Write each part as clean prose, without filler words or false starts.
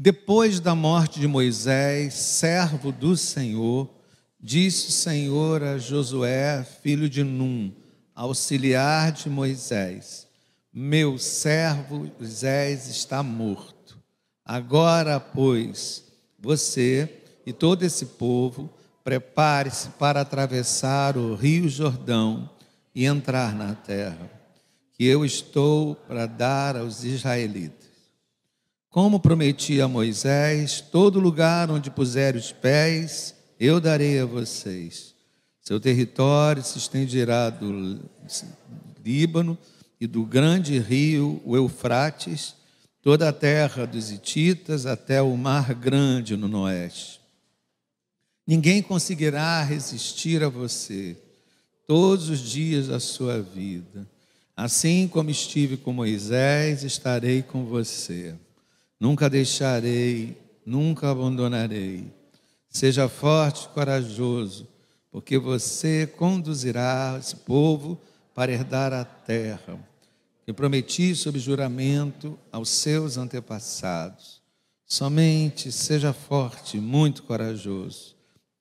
Depois da morte de Moisés, servo do Senhor, disse o Senhor a Josué, filho de Num, auxiliar de Moisés: meu servo Moisés está morto. Agora, pois, você e todo esse povo, prepare-se para atravessar o rio Jordão e entrar na terra que eu estou para dar aos israelitas. Como prometi a Moisés, todo lugar onde puser os pés, eu darei a vocês. Seu território se estenderá do Líbano e do grande rio, o Eufrates, toda a terra dos hititas até o mar grande no oeste. Ninguém conseguirá resistir a você todos os dias da sua vida. Assim como estive com Moisés, estarei com você. Nunca deixarei, nunca abandonarei. Seja forte e corajoso, porque você conduzirá esse povo para herdar a terra que prometi sob juramento aos seus antepassados. Somente seja forte e muito corajoso.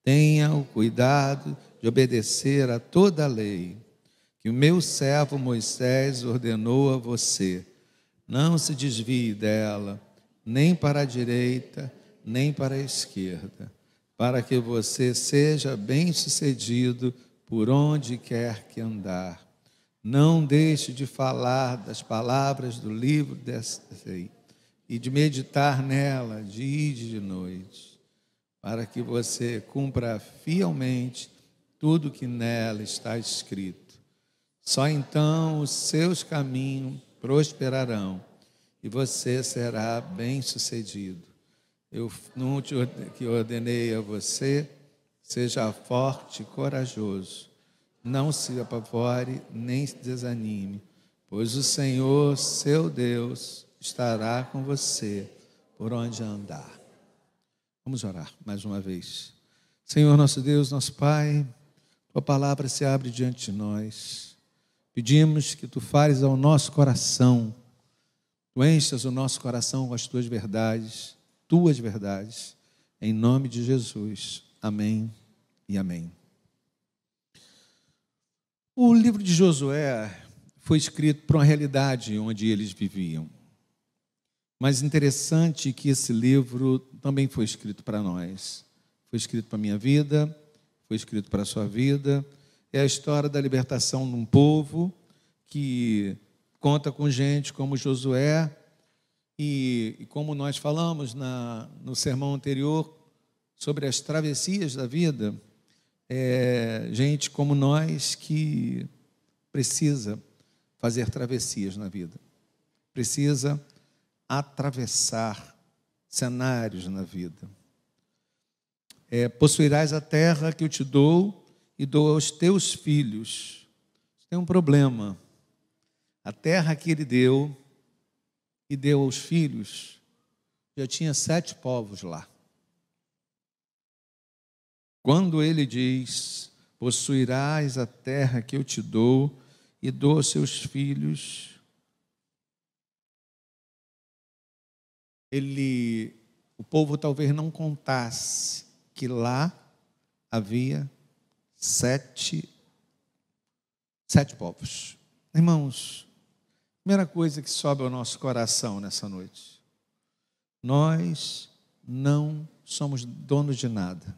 Tenha o cuidado de obedecer a toda a lei que o meu servo Moisés ordenou a você. Não se desvie dela, nem para a direita, nem para a esquerda, para que você seja bem-sucedido por onde quer que andar. Não deixe de falar das palavras do livro desta lei e de meditar nela dia e de noite, para que você cumpra fielmente tudo que nela está escrito. Só então os seus caminhos prosperarão e você será bem-sucedido. Eu não que ordenei a você, seja forte e corajoso. Não se apavore nem se desanime, pois o Senhor, seu Deus, estará com você por onde andar. Vamos orar mais uma vez. Senhor, nosso Deus, nosso Pai, tua palavra se abre diante de nós. Pedimos que tu fales ao nosso coração, tu enchas o nosso coração com as tuas verdades, em nome de Jesus. Amém e amém. O livro de Josué foi escrito para uma realidade onde eles viviam. Mas interessante que esse livro também foi escrito para nós. Foi escrito para a minha vida, foi escrito para a sua vida. É a história da libertação de um povo que conta com gente como Josué e como nós falamos no sermão anterior sobre as travessias da vida, gente como nós que precisa fazer travessias na vida, precisa atravessar cenários na vida. Possuirás a terra que eu te dou e dou aos teus filhos. Tem um problema. A terra que ele deu e deu aos filhos, já tinha 7 povos lá. Quando ele diz, possuirás a terra que eu te dou e dou aos seus filhos, o povo talvez não contasse que lá havia 7 povos. Irmãos, primeira coisa que sobe ao nosso coração nessa noite: nós não somos donos de nada.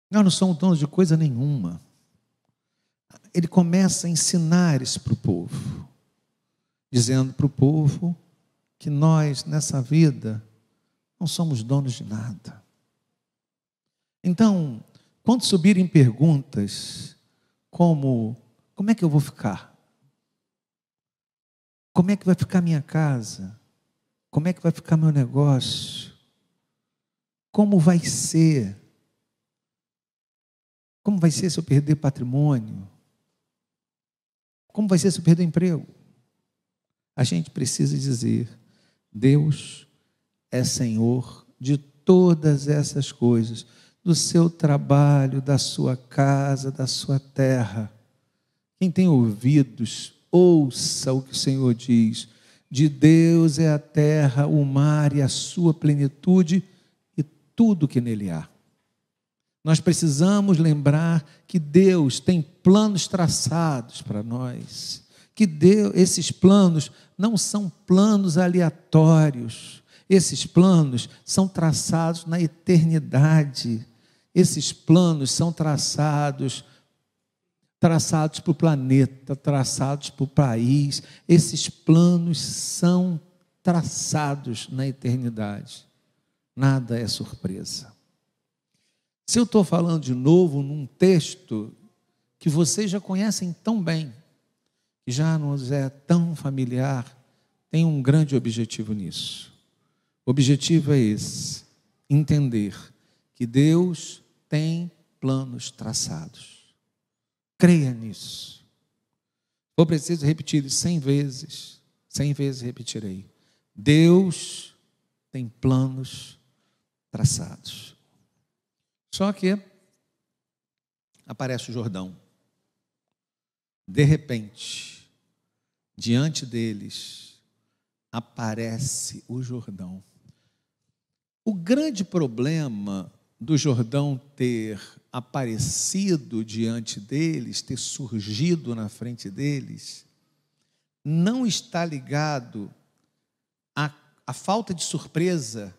Nós não somos donos de coisa nenhuma. Ele começa a ensinar isso para o povo, dizendo para o povo que nós, nessa vida, não somos donos de nada. Então, quando subirem perguntas como é que eu vou ficar? Como é que vai ficar minha casa? Como é que vai ficar meu negócio? Como vai ser? Como vai ser se eu perder patrimônio? Como vai ser se eu perder emprego? A gente precisa dizer: Deus é Senhor de todas essas coisas, do seu trabalho, da sua casa, da sua terra. Quem tem ouvidos, ouça o que o Senhor diz. De Deus é a terra, o mar e a sua plenitude e tudo que nele há. Nós precisamos lembrar que Deus tem planos traçados para nós, que esses planos não são planos aleatórios, esses planos são traçados na eternidade, esses planos são traçados para o planeta, traçados para o país, esses planos são traçados na eternidade, nada é surpresa. Se eu estou falando de novo num texto que vocês já conhecem tão bem, que já nos é tão familiar, tem um grande objetivo nisso. O objetivo é esse: entender que Deus tem planos traçados. Creia nisso. Se for preciso repetir isso 100 vezes repetirei. Deus tem planos traçados. Só que aparece o Jordão. De repente, diante deles, aparece o Jordão. O grande problema do Jordão ter aparecido diante deles, ter surgido na frente deles, não está ligado à falta de surpresa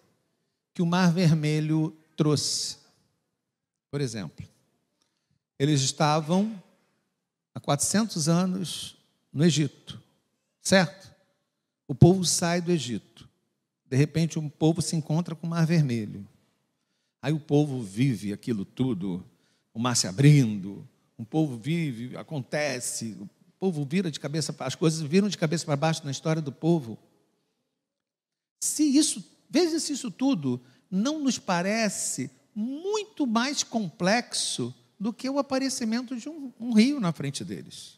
que o Mar Vermelho trouxe. Por exemplo, eles estavam há 400 anos no Egito, certo? O povo sai do Egito. De repente, o povo se encontra com o Mar Vermelho. Aí o povo vive aquilo tudo, o mar se abrindo, o povo vive, acontece, o povo vira de cabeça, as coisas viram de cabeça para baixo na história do povo. Veja se isso tudo não nos parece muito mais complexo do que o aparecimento de um rio na frente deles.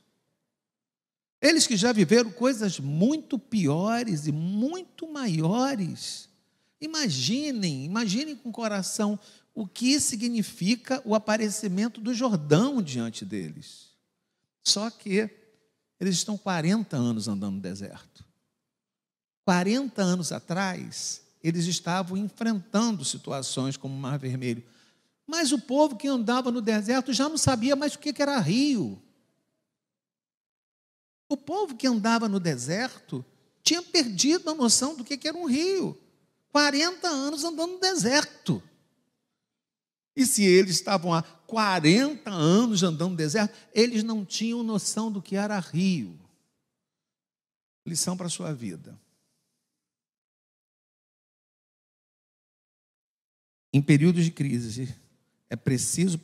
Eles que já viveram coisas muito piores e muito maiores. Imaginem com o coração o que significa o aparecimento do Jordão diante deles. Só que eles estão 40 anos andando no deserto. 40 anos atrás, eles estavam enfrentando situações como o Mar Vermelho. Mas o povo que andava no deserto já não sabia mais o que era rio. O povo que andava no deserto tinha perdido a noção do que era um rio. 40 anos andando no deserto. E se eles estavam há 40 anos andando no deserto, eles não tinham noção do que era rio. Lição para a sua vida. Em períodos de crise, é preciso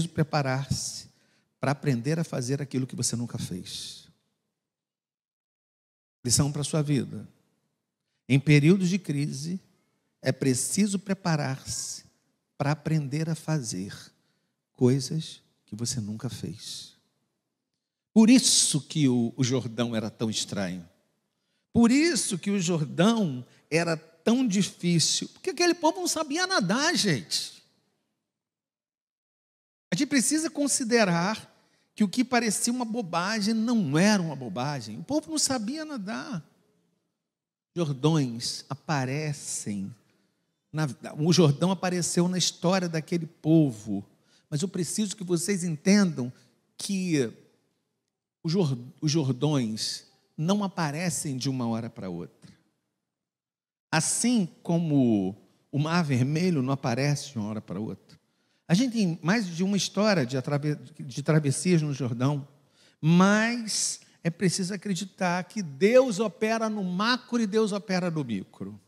preparar-se para aprender a fazer aquilo que você nunca fez. Lição para a sua vida. Em períodos de crise, é preciso preparar-se para aprender a fazer coisas que você nunca fez. Por isso que o Jordão era tão estranho. Por isso que o Jordão era tão difícil. Porque aquele povo não sabia nadar, gente. A gente precisa considerar que o que parecia uma bobagem não era uma bobagem. O povo não sabia nadar. Jordões aparecem. O Jordão apareceu na história daquele povo. Mas eu preciso que vocês entendam que os Jordões não aparecem de uma hora para outra. Assim como o Mar Vermelho não aparece de uma hora para outra. A gente tem mais de uma história de travessias no Jordão, mas é preciso acreditar que Deus opera no macro e Deus opera no micro.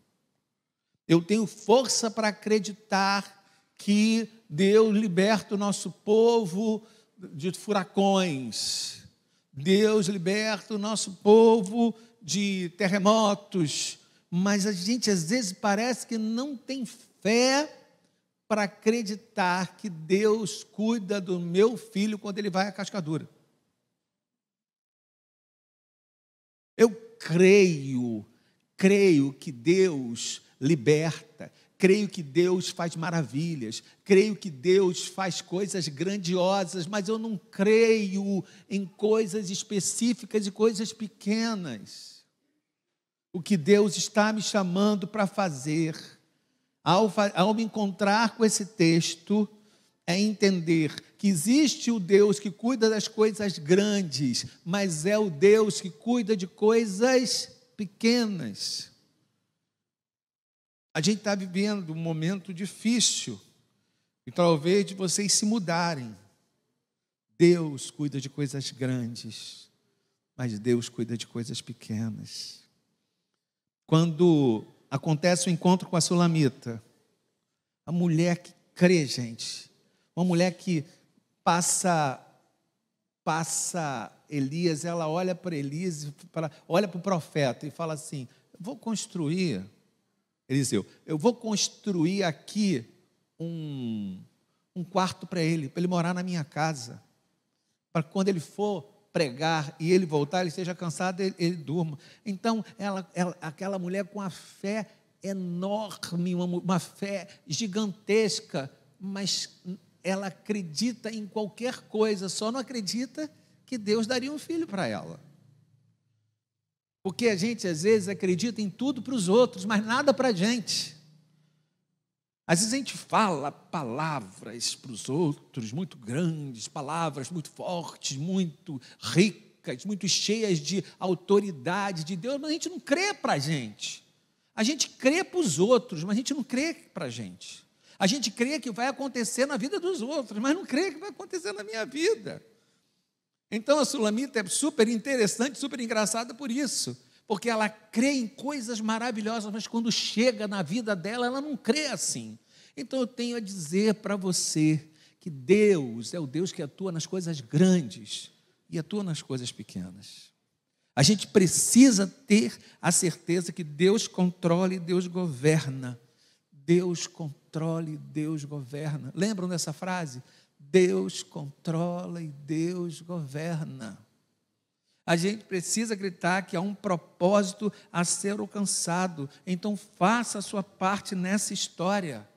Eu tenho força para acreditar que Deus liberta o nosso povo de furacões. Deus liberta o nosso povo de terremotos. Mas a gente às vezes parece que não tem fé para acreditar que Deus cuida do meu filho quando ele vai à cascadura. Eu creio que Deus liberta, creio que Deus faz maravilhas, creio que Deus faz coisas grandiosas, mas eu não creio em coisas específicas e coisas pequenas. O que Deus está me chamando para fazer, ao me encontrar com esse texto, é entender que existe o Deus que cuida das coisas grandes, mas é o Deus que cuida de coisas pequenas. A gente está vivendo um momento difícil, e talvez de vocês se mudarem. Deus cuida de coisas grandes, mas Deus cuida de coisas pequenas. Quando acontece o encontro com a Sulamita, a mulher que crê, gente, uma mulher que passa Elias, ela olha para Elias, olha para o profeta e fala assim: Eliseu, eu vou construir aqui um quarto para ele morar na minha casa, para quando ele for pregar e ele voltar, ele esteja cansado, ele durma. Então, aquela mulher com a fé enorme, uma fé gigantesca, mas ela acredita em qualquer coisa, só não acredita que Deus daria um filho para ela. Porque a gente, às vezes, acredita em tudo para os outros, mas nada para a gente. Às vezes a gente fala palavras para os outros muito grandes, palavras muito fortes, muito ricas, muito cheias de autoridade de Deus, mas a gente não crê para a gente. A gente crê para os outros, mas a gente não crê para a gente. A gente crê que vai acontecer na vida dos outros, mas não crê que vai acontecer na minha vida. Então a Sulamita é super interessante, super engraçada por isso, porque ela crê em coisas maravilhosas, mas quando chega na vida dela, ela não crê assim. Então eu tenho a dizer para você que Deus é o Deus que atua nas coisas grandes e atua nas coisas pequenas. A gente precisa ter a certeza que Deus controla e Deus governa. Deus controla e Deus governa. Lembram dessa frase? Deus controla e Deus governa. A gente precisa acreditar que há um propósito a ser alcançado. Então faça a sua parte nessa história.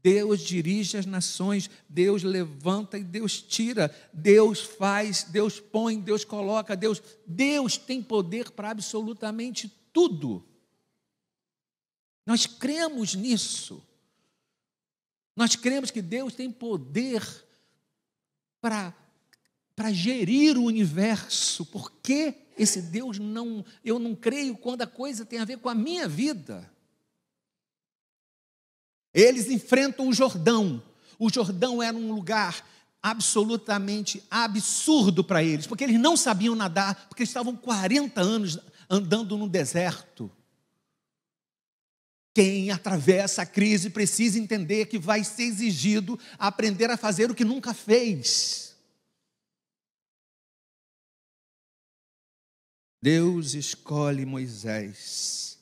Deus dirige as nações, Deus levanta e Deus tira, Deus faz, Deus põe, Deus coloca, Deus tem poder para absolutamente tudo. Nós cremos nisso. Nós cremos que Deus tem poder para gerir o universo. Por que esse Deus eu não creio quando a coisa tem a ver com a minha vida? Eles enfrentam o Jordão. O Jordão era um lugar absolutamente absurdo para eles, porque eles não sabiam nadar, porque eles estavam 40 anos andando no deserto. Quem atravessa a crise precisa entender que vai ser exigido aprender a fazer o que nunca fez. Deus escolhe Moisés.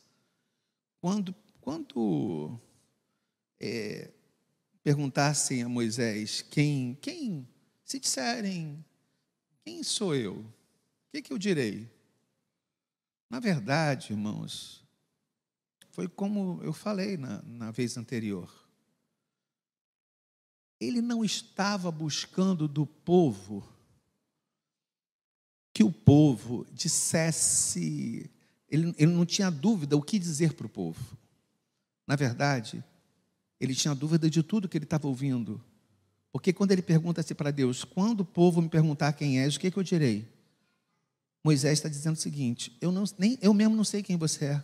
Quando perguntassem a Moisés, se disserem, quem sou eu? O que eu direi? Na verdade, irmãos, foi como eu falei na vez anterior. Ele não estava buscando do povo que o povo dissesse, ele não tinha dúvida o que dizer para o povo. Na verdade, ele tinha dúvida de tudo que ele estava ouvindo. Porque quando ele pergunta assim para Deus, quando o povo me perguntar quem és, o que eu direi? Moisés está dizendo o seguinte, eu mesmo não sei quem você é.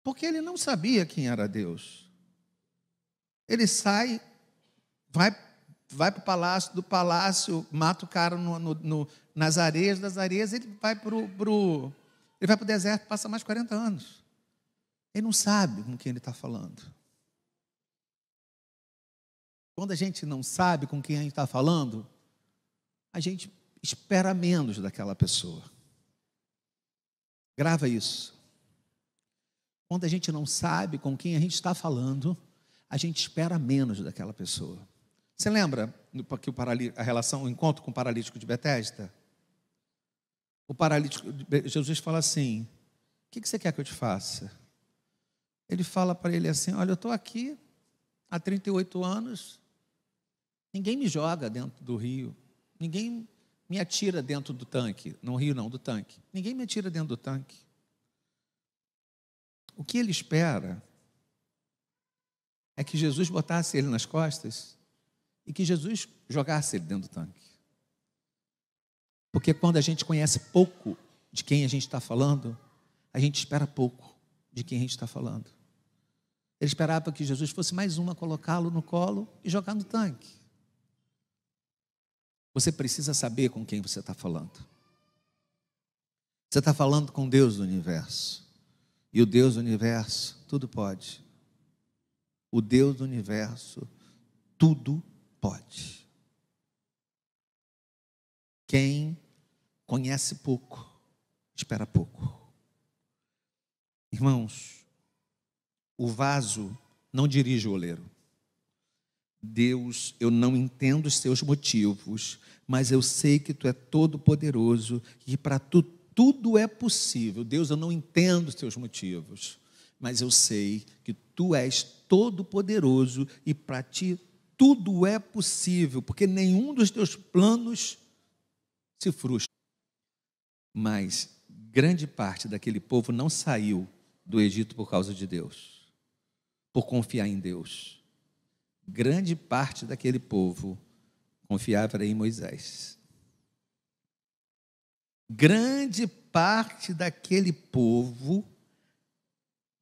Porque ele não sabia quem era Deus. Ele sai, vai para o palácio, do palácio, mata o cara nas areias, das areias, ele vai para o deserto, passa mais 40 anos. Ele não sabe com quem ele está falando. Quando a gente não sabe com quem a gente está falando, a gente espera menos daquela pessoa. Grava isso. Quando a gente não sabe com quem a gente está falando, a gente espera menos daquela pessoa. Você lembra que o encontro com o paralítico de Betesda? O paralítico, Jesus fala assim, o que você quer que eu te faça? Ele fala para ele assim, olha, eu estou aqui há 38 anos, ninguém me joga dentro do rio, ninguém me atira dentro do tanque, no rio não, do tanque. Ninguém me atira dentro do tanque. O que ele espera é que Jesus botasse ele nas costas e que Jesus jogasse ele dentro do tanque. Porque quando a gente conhece pouco de quem a gente está falando, a gente espera pouco de quem a gente está falando. Ele esperava que Jesus fosse mais uma, colocá-lo no colo e jogar no tanque. Você precisa saber com quem você está falando. Você está falando com Deus do universo. E o Deus do universo tudo pode. O Deus do universo tudo pode. Quem conhece pouco, espera pouco. Irmãos, o vaso não dirige o oleiro. Deus, eu não entendo os seus motivos, mas eu sei que tu é todo poderoso e para tu tudo é possível. Deus, eu não entendo os teus motivos, mas eu sei que tu és todo poderoso e para ti tudo é possível, porque nenhum dos teus planos se frustra. Mas grande parte daquele povo não saiu do Egito por causa de Deus, por confiar em Deus. Grande parte daquele povo confiava em Moisés. Grande parte daquele povo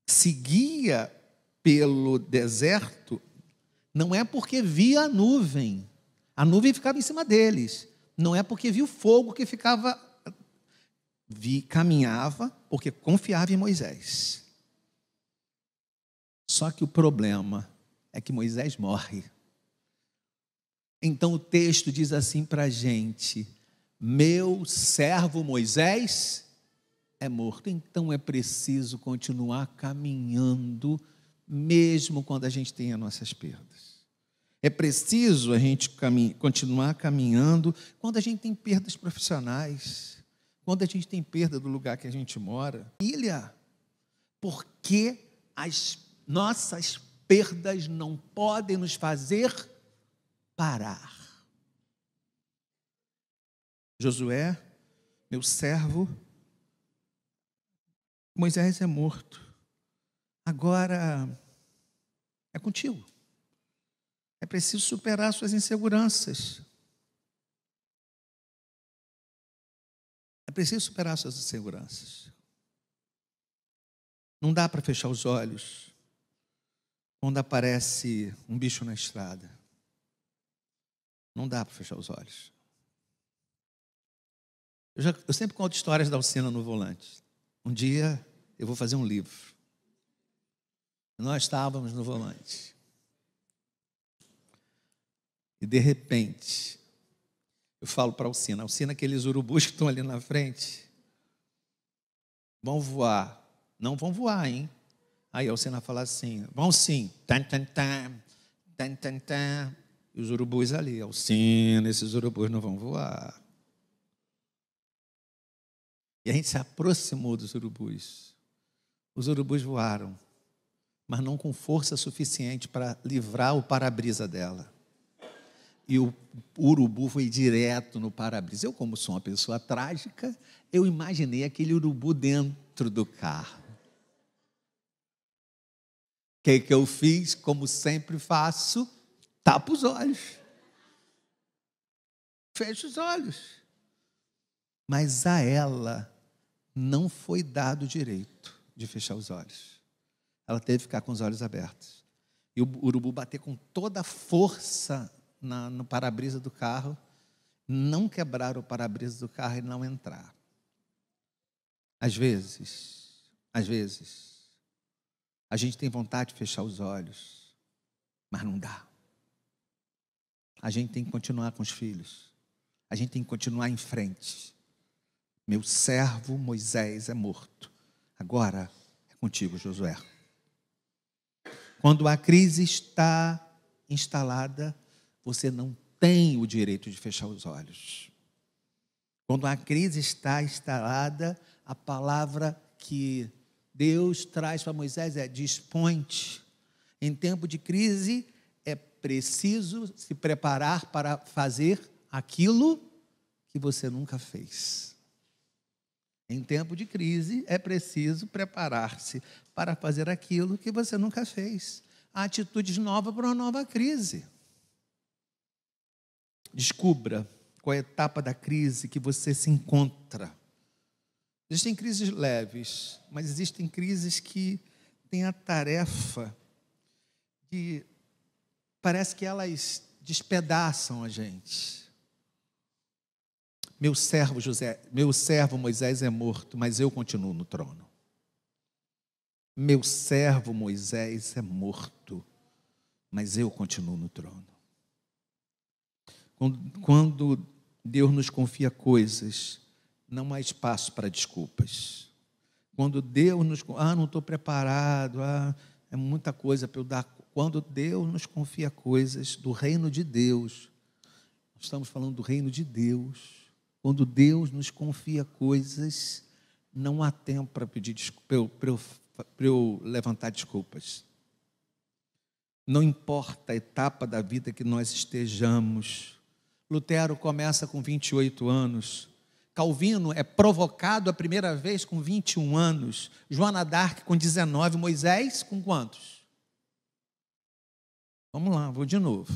seguia pelo deserto, não é porque via a nuvem ficava em cima deles, não é porque via o fogo que ficava, caminhava porque confiava em Moisés. Só que o problema é que Moisés morre. Então o texto diz assim para a gente: meu servo Moisés é morto. Então é preciso continuar caminhando, mesmo quando a gente tem as nossas perdas. É preciso a gente continuar caminhando quando a gente tem perdas profissionais, quando a gente tem perda do lugar que a gente mora. Família, porque as nossas perdas não podem nos fazer parar. Josué, meu servo, Moisés é morto. Agora é contigo. É preciso superar suas inseguranças. É preciso superar suas inseguranças. Não dá para fechar os olhos quando aparece um bicho na estrada. Não dá para fechar os olhos. Eu sempre conto histórias da Alcina no volante. Um dia eu vou fazer um livro. Nós estávamos no volante. E de repente, eu falo para a Alcina, aqueles urubus que estão ali na frente, vão voar. Não vão voar, hein? Aí a Alcina fala assim, vão sim. Tan, tan, tan, tan, tan, tan. E os urubus ali, Alcina, esses urubus não vão voar. E a gente se aproximou dos urubus. Os urubus voaram, mas não com força suficiente para livrar o para-brisa dela. E o urubu foi direto no para-brisa. Eu, como sou uma pessoa trágica, eu imaginei aquele urubu dentro do carro. O que eu fiz? Como sempre faço, tapo os olhos. Fecho os olhos. Mas a ela não foi dado o direito de fechar os olhos. Ela teve que ficar com os olhos abertos. E o urubu bater com toda a força no para-brisa do carro, não quebrar o para-brisa do carro e não entrar. Às vezes, a gente tem vontade de fechar os olhos, mas não dá. A gente tem que continuar com os filhos. A gente tem que continuar em frente. Meu servo Moisés é morto. Agora é contigo, Josué. Quando a crise está instalada, você não tem o direito de fechar os olhos. Quando a crise está instalada, a palavra que Deus traz para Moisés é: dispõe-te. Em tempo de crise, é preciso se preparar para fazer aquilo que você nunca fez. Em tempo de crise, é preciso preparar-se para fazer aquilo que você nunca fez. Há atitudes novas para uma nova crise. Descubra qual é a etapa da crise que você se encontra. Existem crises leves, mas existem crises que têm a tarefa de... Parece que elas despedaçam a gente. Meu servo Moisés é morto, mas eu continuo no trono. Meu servo Moisés é morto, mas eu continuo no trono. Quando Deus nos confia coisas, não há espaço para desculpas. Quando Deus nos... não estou preparado, é muita coisa para eu dar. Quando Deus nos confia coisas do reino de Deus, nós estamos falando do reino de Deus. Quando Deus nos confia coisas, não há tempo para pedir desculpa, para eu levantar desculpas. Não importa a etapa da vida que nós estejamos. Lutero começa com 28 anos. Calvino é provocado a primeira vez com 21 anos. Joana d'Arc com 19. Moisés com quantos? Vamos lá, vou de novo.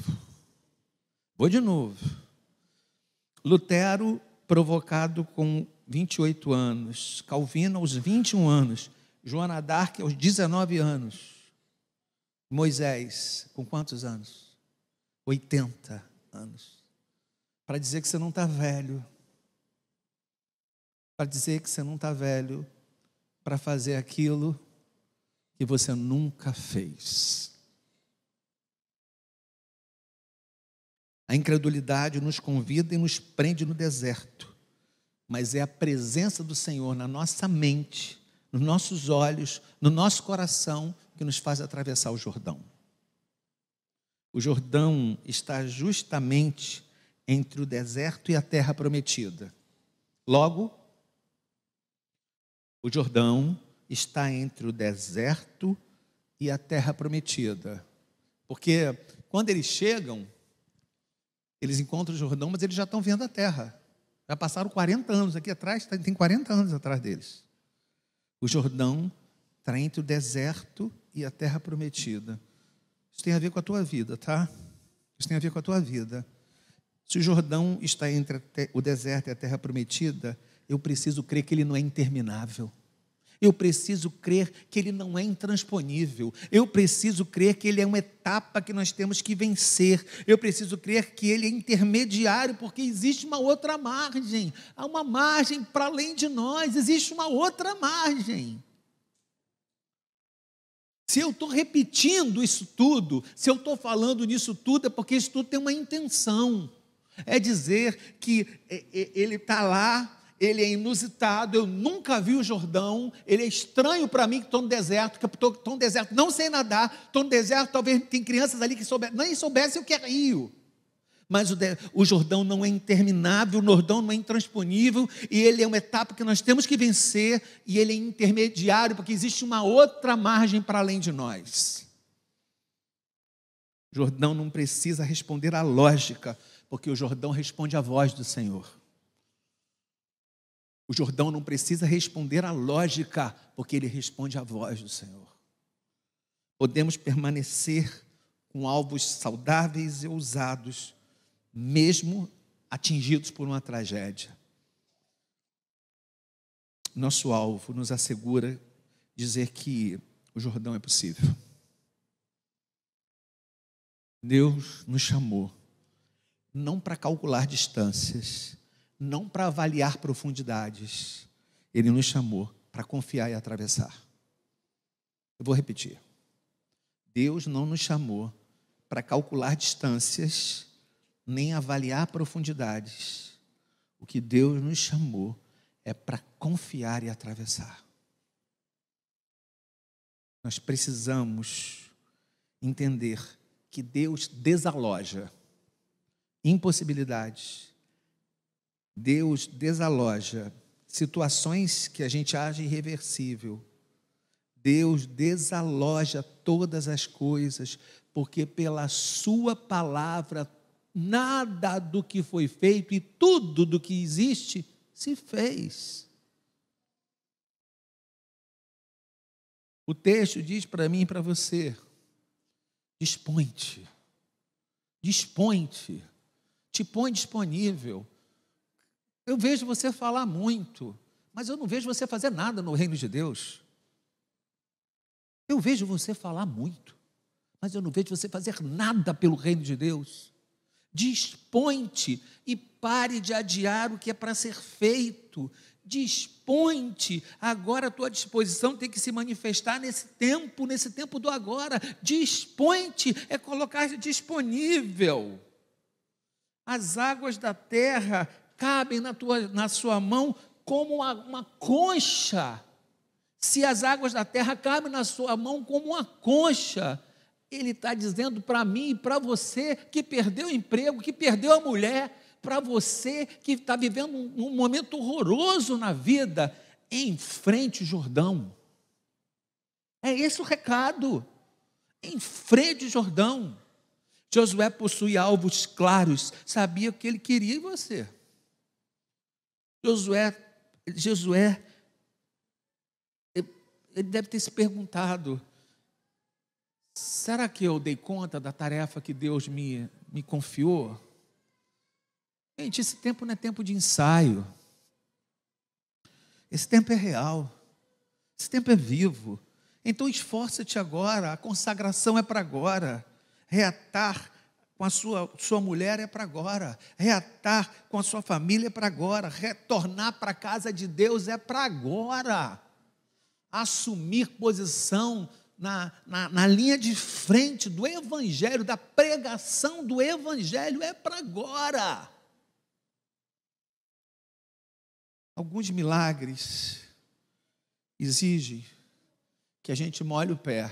Lutero provocado com 28 anos. Calvino aos 21 anos. Joana d'Arc aos 19 anos. Moisés com quantos anos? 80 anos. Para dizer que você não está velho. Para dizer que você não está velho para fazer aquilo que você nunca fez. A incredulidade nos convida e nos prende no deserto, mas é a presença do Senhor na nossa mente, nos nossos olhos, no nosso coração, que nos faz atravessar o Jordão. O Jordão está justamente entre o deserto e a terra prometida. Logo, o Jordão está entre o deserto e a terra prometida. Porque quando eles chegam, eles encontram o Jordão, mas eles já estão vendo a terra. Já passaram 40 anos aqui atrás, tem 40 anos atrás deles. O Jordão está entre o deserto e a terra prometida. Isso tem a ver com a tua vida, tá? Isso tem a ver com a tua vida. Se o Jordão está entre o deserto e a terra prometida, eu preciso crer que ele não é interminável. Eu preciso crer que ele não é intransponível. Eu preciso crer que ele é uma etapa que nós temos que vencer. Eu preciso crer que ele é intermediário, porque existe uma outra margem. Há uma margem para além de nós, existe uma outra margem. Se eu estou repetindo isso tudo, se eu estou falando nisso tudo, é porque isso tudo tem uma intenção. É dizer que ele está lá, ele é inusitado, eu nunca vi o Jordão, ele é estranho para mim que estou no deserto, não sei nadar, estou no deserto, talvez tem crianças ali que nem soubessem o que é rio. Mas o Jordão não é interminável, o Jordão não é intransponível, e ele é uma etapa que nós temos que vencer, e ele é intermediário, porque existe uma outra margem para além de nós. O Jordão não precisa responder à lógica, porque o Jordão responde à voz do Senhor. O Jordão não precisa responder à lógica, porque ele responde à voz do Senhor. Podemos permanecer com alvos saudáveis e ousados, mesmo atingidos por uma tragédia. Nosso alvo nos assegura dizer que o Jordão é possível. Deus nos chamou não para calcular distâncias, não para avaliar profundidades. Ele nos chamou para confiar e atravessar. Eu vou repetir. Deus não nos chamou para calcular distâncias, nem avaliar profundidades. O que Deus nos chamou é para confiar e atravessar. Nós precisamos entender que Deus desaloja impossibilidades. Deus desaloja situações que a gente acha irreversível. Deus desaloja todas as coisas, porque pela sua palavra, nada do que foi feito e tudo do que existe se fez. O texto diz para mim e para você: dispõe-te, dispõe-te, te põe disponível. Eu vejo você falar muito, mas eu não vejo você fazer nada no reino de Deus. Eu vejo você falar muito, mas eu não vejo você fazer nada pelo reino de Deus. Dispõe-te e pare de adiar o que é para ser feito. Dispõe-te, agora a tua disposição tem que se manifestar nesse tempo do agora. Dispõe-te é colocar-se disponível. As águas da terra cabem na sua mão como uma concha. Se as águas da terra cabem na sua mão como uma concha, Ele está dizendo para mim e para você que perdeu o emprego, que perdeu a mulher, para você que está vivendo um momento horroroso na vida, enfrente o Jordão. É esse o recado. Enfrente o Jordão. Josué possuía alvos claros, sabia o que ele queria em você. Josué, ele deve ter se perguntado: será que eu dei conta da tarefa que Deus me confiou? Gente, esse tempo não é tempo de ensaio. Esse tempo é real. Esse tempo é vivo. Então esforça-te agora. A consagração é para agora. Reatar com a sua mulher é para agora. Reatar com a sua família é para agora. Retornar para a casa de Deus é para agora. Assumir posição na linha de frente do Evangelho, da pregação do Evangelho é para agora. Alguns milagres exigem que a gente molhe o pé.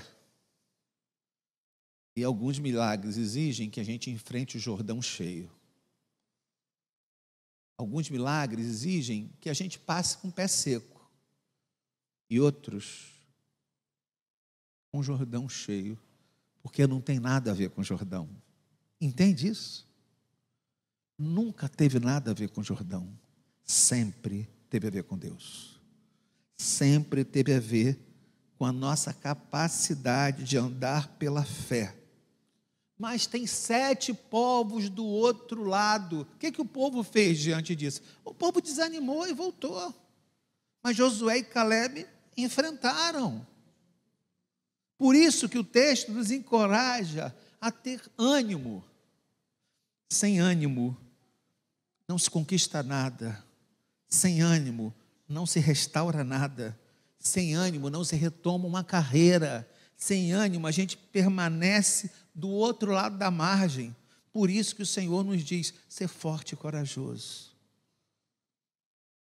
E alguns milagres exigem que a gente enfrente o Jordão cheio. Alguns milagres exigem que a gente passe com o pé seco. E outros com o Jordão cheio, porque não tem nada a ver com o Jordão. Entende isso? Nunca teve nada a ver com o Jordão. Sempre teve a ver com Deus. Sempre teve a ver com a nossa capacidade de andar pela fé. Mas tem 7 povos do outro lado. O que o povo fez diante disso? O povo desanimou e voltou. Mas Josué e Caleb enfrentaram. Por isso que o texto nos encoraja a ter ânimo. Sem ânimo não se conquista nada. Sem ânimo não se restaura nada. Sem ânimo não se retoma uma carreira. Sem ânimo a gente permanece do outro lado da margem. Por isso que o Senhor nos diz: ser forte e corajoso.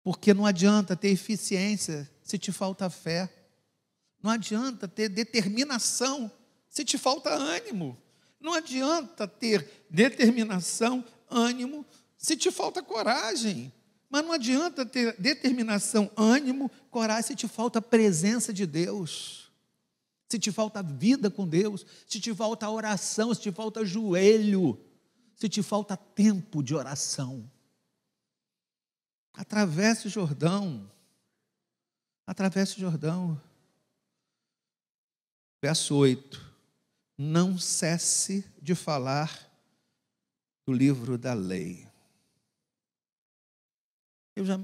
Porque não adianta ter eficiência se te falta fé. Não adianta ter determinação se te falta ânimo. Não adianta ter determinação, ânimo, se te falta coragem. Mas não adianta ter determinação, ânimo, coragem, se te falta a presença de Deus. Se te falta vida com Deus, se te falta oração, se te falta joelho, se te falta tempo de oração. Atravesse o Jordão. Atravesse o Jordão. Verso 8. Não cesse de falar do livro da lei.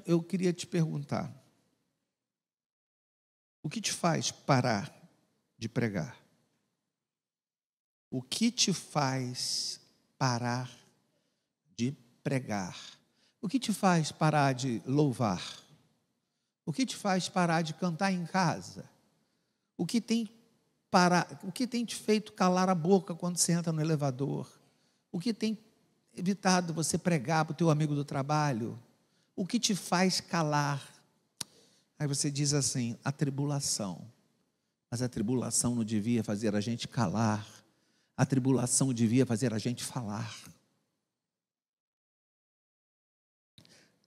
Eu queria te perguntar: o que te faz parar de pregar? O que te faz parar de pregar? O que te faz parar de louvar? O que te faz parar de cantar em casa? O que tem te feito calar a boca quando você entra no elevador? O que tem evitado você pregar para o teu amigo do trabalho? O que te faz calar? Aí você diz assim: a tribulação. Mas a tribulação não devia fazer a gente calar. A tribulação devia fazer a gente falar.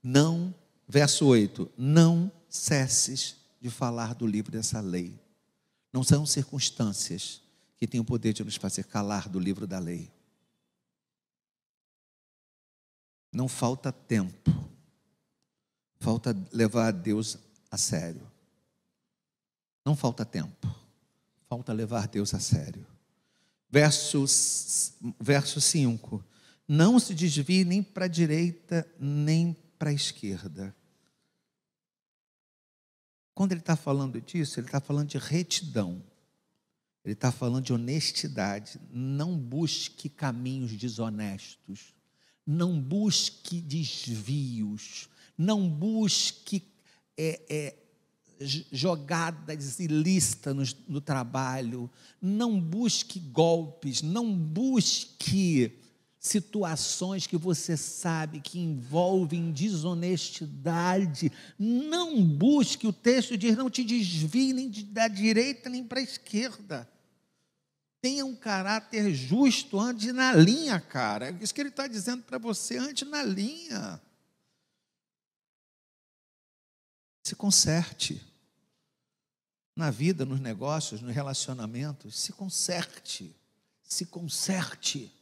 Não, verso 8, não cesses de falar do livro dessa lei. Não são circunstâncias que têm o poder de nos fazer calar do livro da lei. Não falta tempo. Falta levar a Deus a sério. Não falta tempo. Falta levar Deus a sério. Verso 5. Não se desvie nem para a direita, nem para a esquerda. Quando ele está falando disso, ele está falando de retidão. Ele está falando de honestidade. Não busque caminhos desonestos. Não busque desvios. Não busque jogadas ilícitas no trabalho. Não busque golpes. Não busque situações que você sabe que envolvem desonestidade. Não busque, o texto diz, não te desvie nem da direita nem para a esquerda. Tenha um caráter justo, ande na linha, cara. É isso que ele está dizendo para você, ande na linha. Se conserte. Na vida, nos negócios, nos relacionamentos, se conserte. Se conserte.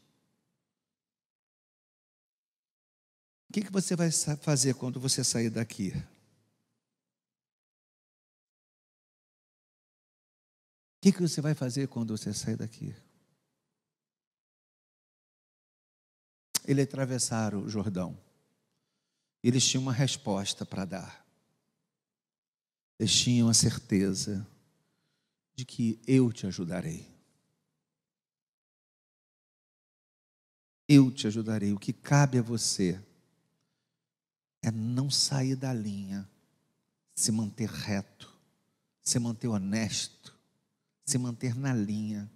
O que você vai fazer quando você sair daqui? O que você vai fazer quando você sair daqui? Eles atravessaram o Jordão. Eles tinham uma resposta para dar. Eles tinham a certeza de que eu te ajudarei. Eu te ajudarei. O que cabe a você é não sair da linha, se manter reto, se manter honesto, se manter na linha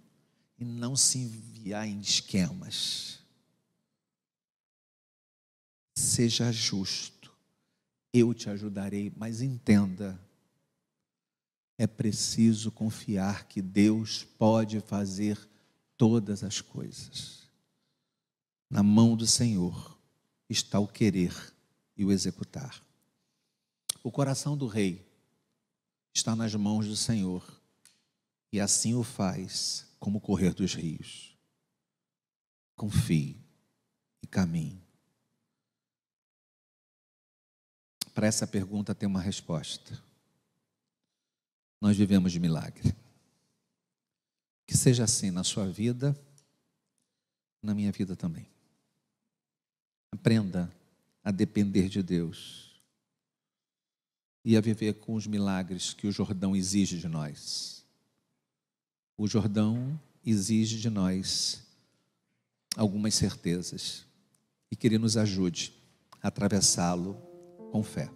e não se enviar em esquemas. Seja justo, eu te ajudarei, mas entenda, é preciso confiar que Deus pode fazer todas as coisas. Na mão do Senhor está o querer e o executar. O coração do rei está nas mãos do Senhor, e assim o faz como o correr dos rios. Confie e caminhe. Para essa pergunta tem uma resposta. Nós vivemos de milagre. Que seja assim na sua vida, na minha vida também. Aprenda a depender de Deus e a viver com os milagres que o Jordão exige de nós. O Jordão exige de nós algumas certezas e que Ele nos ajude a atravessá-lo com fé.